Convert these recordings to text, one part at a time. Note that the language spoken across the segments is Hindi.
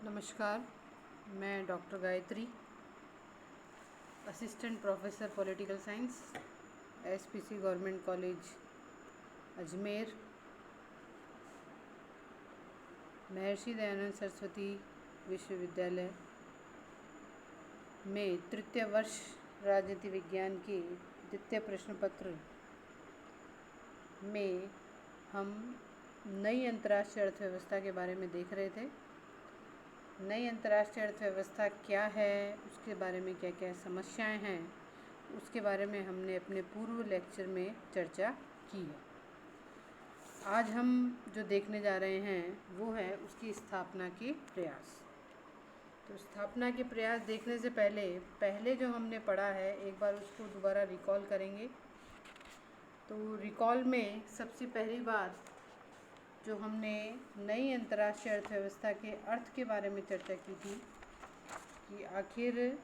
नमस्कार। मैं doctor Gayatri, assistant professor political science, SPC government college Ajmer, Maharshi Dayanand Saraswati विश्वविद्यालय में तृतीय वर्ष राजनीति विज्ञान के द्वितीय प्रश्न पत्र में हम नई अंतर्राष्ट्रीय अर्थव्यवस्था के बारे में देख रहे थे। नई अंतर्राष्ट्रीय अर्थव्यवस्था क्या है, उसके बारे में क्या क्या समस्याएं हैं, उसके बारे में हमने अपने पूर्व लेक्चर में चर्चा की है। आज हम जो देखने जा रहे हैं वो है उसकी स्थापना के प्रयास। तो स्थापना के प्रयास देखने से पहले जो हमने पढ़ा है एक बार उसको दोबारा रिकॉल करेंगे। तो रिकॉल में सबसे पहली बात जो हमने नई अंतर्राष्ट्रीय अर्थव्यवस्था के अर्थ के बारे में चर्चा की थी कि आखिर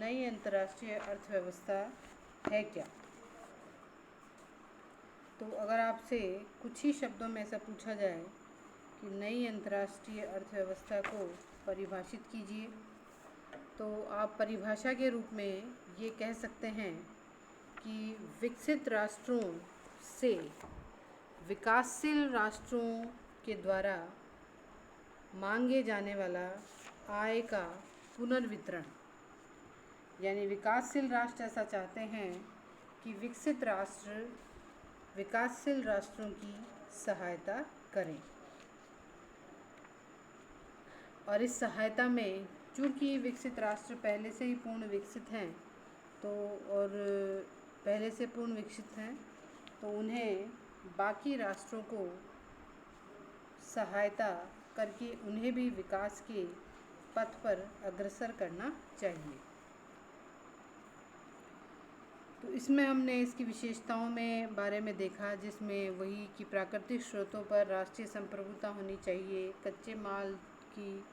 नई अंतर्राष्ट्रीय अर्थव्यवस्था है क्या। तो अगर आपसे कुछ ही शब्दों में ऐसा पूछा जाए कि नई अंतर्राष्ट्रीय अर्थव्यवस्था को परिभाषित कीजिए, तो आप परिभाषा के रूप में ये कह सकते हैं कि विकसित राष्ट्रों से विकासशील राष्ट्रों के द्वारा मांगे जाने वाला आय का पुनर्वितरण, यानी विकासशील राष्ट्र ऐसा चाहते हैं कि विकसित राष्ट्र विकासशील राष्ट्रों की सहायता करें, और इस सहायता में चूँकि विकसित राष्ट्र पहले से ही पूर्ण विकसित हैं तो उन्हें बाकी राष्ट्रों को सहायता करके उन्हें भी विकास के पथ पर अग्रसर करना चाहिए। तो इसमें हमने इसकी विशेषताओं में बारे में देखा, जिसमें वही कि प्राकृतिक स्रोतों पर राष्ट्रीय संप्रभुता होनी चाहिए, कच्चे माल की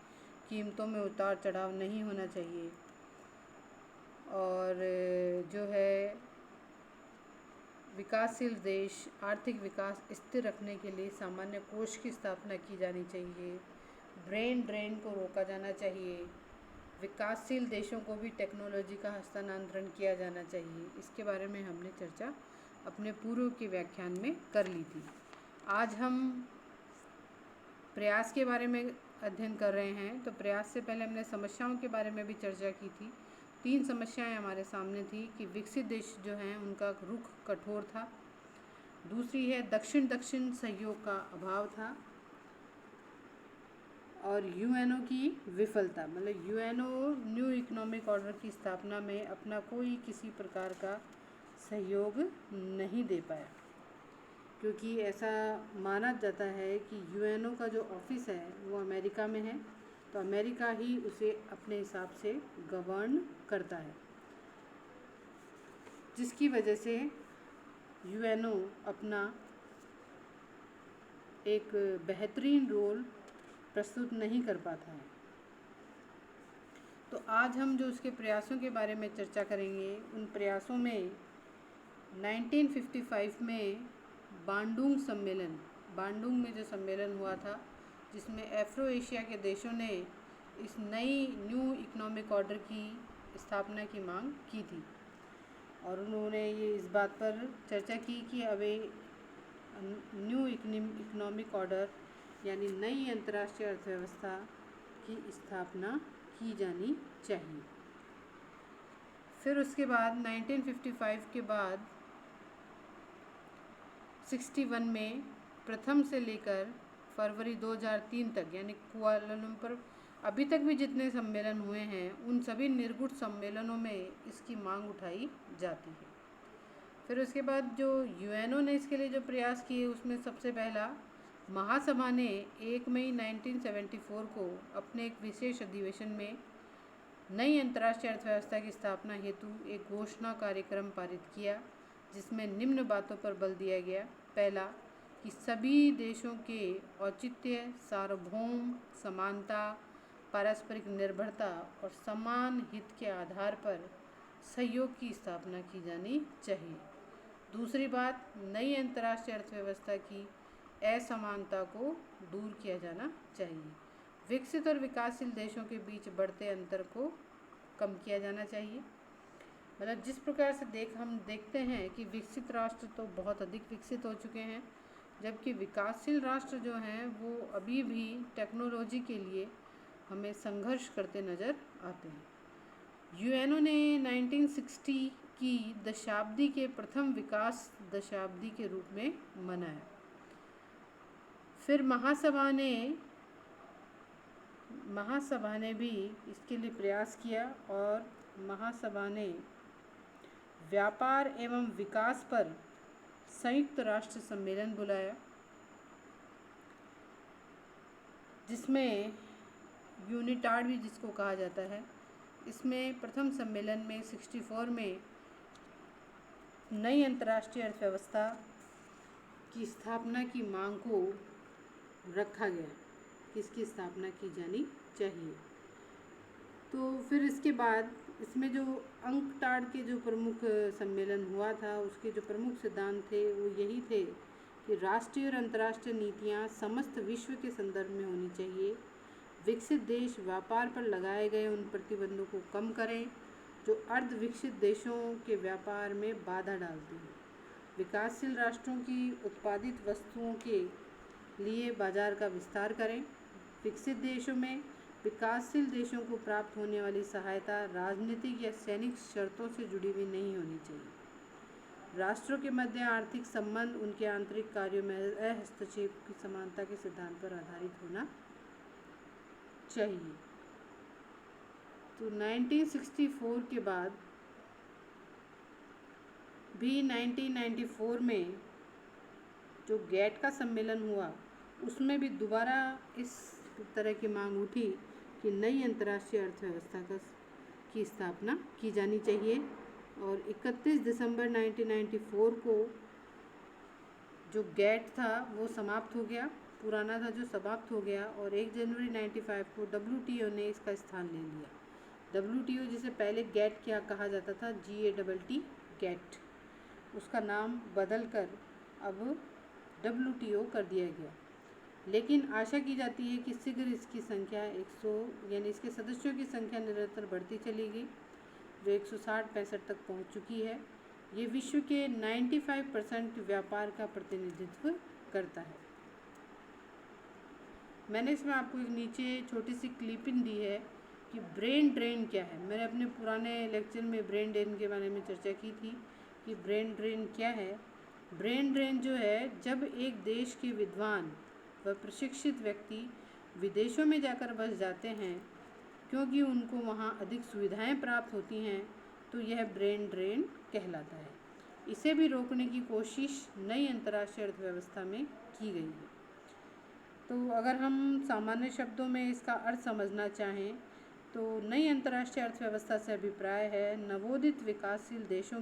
कीमतों में उतार चढ़ाव नहीं होना चाहिए, और जो है विकासशील देश आर्थिक विकास स्थिर रखने के लिए सामान्य कोष की स्थापना की जानी चाहिए, ब्रेन ड्रेन को रोका जाना चाहिए, विकासशील देशों को भी टेक्नोलॉजी का हस्तांतरण किया जाना चाहिए। इसके बारे में हमने चर्चा अपने पूर्व के व्याख्यान में कर ली थी। आज हम प्रयास के बारे में अध्ययन कर रहे हैं। तो प्रयास से पहले हमने समस्याओं के बारे में भी चर्चा की थी। 3 समस्याएं हमारे सामने थी कि विकसित देश जो हैं उनका रुख कठोर था, दूसरी है दक्षिण दक्षिण सहयोग का अभाव था, और यूएनओ की विफलता, मतलब यूएनओ न्यू इकोनॉमिक ऑर्डर की स्थापना में अपना कोई किसी प्रकार का सहयोग नहीं दे पाया, क्योंकि ऐसा माना जाता है कि यूएनओ का जो ऑफिस है वो अमेरिका में है, तो अमेरिका ही उसे अपने हिसाब से गवर्न करता है, जिसकी वजह से यूएनओ अपना एक बेहतरीन रोल प्रस्तुत नहीं कर पाता है। तो आज हम जो उसके प्रयासों के बारे में चर्चा करेंगे, उन प्रयासों में 1955 में बांडुंग में जो सम्मेलन हुआ था, जिसमें अफ्रो एशिया के देशों ने इस नई न्यू इकोनॉमिक ऑर्डर की स्थापना की मांग की थी, और उन्होंने ये इस बात पर चर्चा की कि अब न्यू इकोनॉमिक ऑर्डर यानी नई अंतर्राष्ट्रीय अर्थव्यवस्था की स्थापना की जानी चाहिए। फिर उसके बाद 1955 के बाद 61 में प्रथम से लेकर फरवरी 2003 तक, यानी कुआलालंपुर अभी तक भी जितने सम्मेलन हुए हैं उन सभी निर्गुट सम्मेलनों में इसकी मांग उठाई जाती है। फिर उसके बाद जो यूएनओ ने इसके लिए जो प्रयास किए, उसमें सबसे पहला महासभा ने 1 मई 1974 को अपने एक विशेष अधिवेशन में नई अंतर्राष्ट्रीय अर्थव्यवस्था की स्थापना हेतु एक घोषणा कार्यक्रम पारित किया, जिसमें निम्न बातों पर बल दिया गया। पहला, कि सभी देशों के औचित्य, सार्वभौम समानता, पारस्परिक निर्भरता और समान हित के आधार पर सहयोग की स्थापना की जानी चाहिए। दूसरी बात, नई अंतर्राष्ट्रीय अर्थव्यवस्था की असमानता को दूर किया जाना चाहिए। विकसित और विकासशील देशों के बीच बढ़ते अंतर को कम किया जाना चाहिए। मतलब जिस प्रकार से हम देखते हैं कि विकसित राष्ट्र तो बहुत अधिक विकसित हो चुके हैं, जबकि विकासशील राष्ट्र जो हैं वो अभी भी टेक्नोलॉजी के लिए हमें संघर्ष करते नज़र आते हैं। यूएनओ ने 1960 की दशाब्दी के प्रथम विकास दशाब्दी के रूप में मनाया। फिर महासभा ने भी इसके लिए प्रयास किया और महासभा ने व्यापार एवं विकास पर संयुक्त राष्ट्र सम्मेलन बुलाया, जिसमें यूनिटाड भी जिसको कहा जाता है। इसमें प्रथम सम्मेलन में 64 में नई अंतर्राष्ट्रीय अर्थव्यवस्था की स्थापना की मांग को रखा गया, किसकी स्थापना की जानी चाहिए। तो फिर इसके बाद इसमें जो अंकटाड के जो प्रमुख सम्मेलन हुआ था, उसके जो प्रमुख सिद्धांत थे वो यही थे कि राष्ट्रीय और अंतर्राष्ट्रीय नीतियाँ समस्त विश्व के संदर्भ में होनी चाहिए। विकसित देश व्यापार पर लगाए गए उन प्रतिबंधों को कम करें जो अर्ध विकसित देशों के व्यापार में बाधा डालते हैं। विकासशील राष्ट्रों की उत्पादित वस्तुओं के लिए बाजार का विस्तार करें। विकसित देशों में विकासशील देशों को प्राप्त होने वाली सहायता राजनीतिक या सैनिक शर्तों से जुड़ी हुई नहीं होनी चाहिए। राष्ट्रों के मध्य आर्थिक संबंध उनके आंतरिक कार्यों में हस्तक्षेप की समानता के सिद्धांत पर आधारित होना चाहिए। तो 1964 के बाद भी 1994 में जो गेट का सम्मेलन हुआ, उसमें भी दोबारा इस तरह की मांग उठी कि नई अंतर्राष्ट्रीय अर्थव्यवस्था की स्थापना की जानी चाहिए। और 31 दिसंबर 1994 को जो गेट था वो समाप्त हो गया, पुराना था जो समाप्त हो गया, और 1 जनवरी 1995 को WTO ने इसका स्थान ले लिया। WTO जिसे पहले गेट क्या कहा जाता था, GATT गेट, उसका नाम बदल कर अब WTO कर दिया गया। लेकिन आशा की जाती है कि शीघ्र इसकी संख्या 100 यानी इसके सदस्यों की संख्या निरंतर बढ़ती चलेगी, जो 160-65 तक पहुंच चुकी है। ये विश्व के 95% व्यापार का प्रतिनिधित्व करता है। मैंने इसमें आपको एक नीचे छोटी सी क्लिपिंग दी है कि ब्रेन ड्रेन क्या है। मैंने अपने पुराने लेक्चर में ब्रेन ड्रेन के बारे में चर्चा की थी कि ब्रेन ड्रेन क्या है। ब्रेन ड्रेन जो है, जब एक देश के विद्वान व प्रशिक्षित व्यक्ति विदेशों में जाकर बस जाते हैं क्योंकि उनको वहाँ अधिक सुविधाएं प्राप्त होती हैं, तो यह ब्रेन ड्रेन कहलाता है। इसे भी रोकने की कोशिश नई अंतर्राष्ट्रीय अर्थव्यवस्था में की गई है। तो अगर हम सामान्य शब्दों में इसका अर्थ समझना चाहें तो नई अंतर्राष्ट्रीय अर्थव्यवस्था से अभिप्राय है नवोदित विकासशील देशों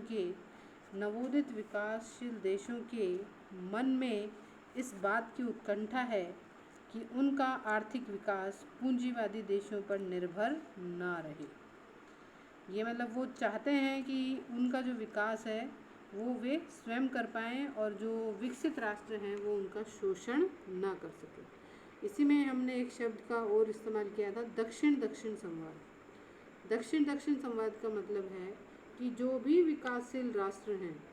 के मन में इस बात की उत्कंठा है कि उनका आर्थिक विकास पूंजीवादी देशों पर निर्भर ना रहे। ये मतलब वो चाहते हैं कि उनका जो विकास है वो वे स्वयं कर पाएँ और जो विकसित राष्ट्र हैं वो उनका शोषण ना कर सकें। इसी में हमने एक शब्द का और इस्तेमाल किया था, दक्षिण दक्षिण संवाद। दक्षिण दक्षिण संवाद का मतलब है कि जो भी विकासशील राष्ट्र हैं,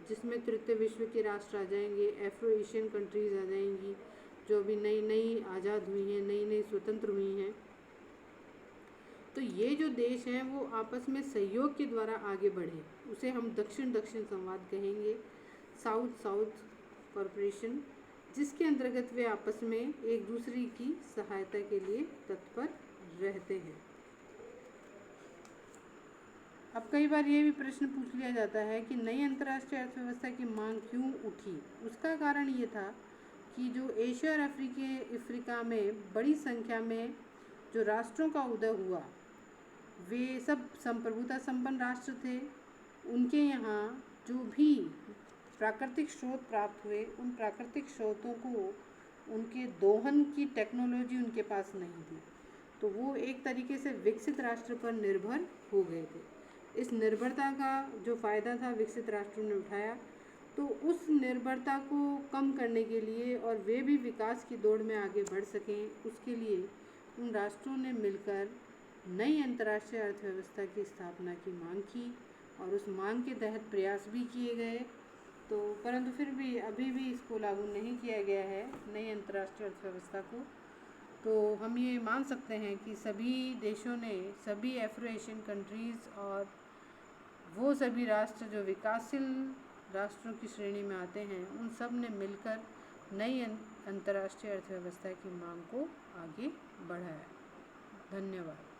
जिसमें तृतीय विश्व के राष्ट्र आ जाएंगे, एफ्रो एशियन कंट्रीज़ आ जाएंगी, जो भी नई आज़ाद हुई हैं, नई स्वतंत्र हुई हैं, तो ये जो देश हैं वो आपस में सहयोग के द्वारा आगे बढ़े, उसे हम दक्षिण दक्षिण संवाद कहेंगे। साउथ साउथ कॉरपोरेशन, जिसके अंतर्गत वे आपस में एक दूसरे की सहायता के लिए तत्पर रहते हैं। अब कई बार ये भी प्रश्न पूछ लिया जाता है कि नई अंतर्राष्ट्रीय अर्थव्यवस्था की मांग क्यों उठी। उसका कारण ये था कि जो एशिया और अफ्रीका में बड़ी संख्या में जो राष्ट्रों का उदय हुआ, वे सब संप्रभुता संपन्न राष्ट्र थे। उनके यहाँ जो भी प्राकृतिक स्रोत प्राप्त हुए, उन प्राकृतिक स्रोतों को उनके दोहन की टेक्नोलॉजी उनके पास नहीं थी, तो वो एक तरीके से विकसित राष्ट्र पर निर्भर हो गए थे। इस निर्भरता का जो फ़ायदा था विकसित राष्ट्रों ने उठाया, तो उस निर्भरता को कम करने के लिए और वे भी विकास की दौड़ में आगे बढ़ सकें, उसके लिए उन राष्ट्रों ने मिलकर नई अंतर्राष्ट्रीय अर्थव्यवस्था की स्थापना की मांग की और उस मांग के तहत प्रयास भी किए गए, तो परंतु फिर भी अभी भी इसको लागू नहीं किया गया है नई अंतर्राष्ट्रीय अर्थव्यवस्था को। तो हम ये मान सकते हैं कि सभी देशों ने, सभी एफ्रो एशियन कंट्रीज़ और वो सभी राष्ट्र जो विकासशील राष्ट्रों की श्रेणी में आते हैं, उन सब ने मिलकर नई अंतर्राष्ट्रीय अर्थव्यवस्था की मांग को आगे बढ़ाया। धन्यवाद।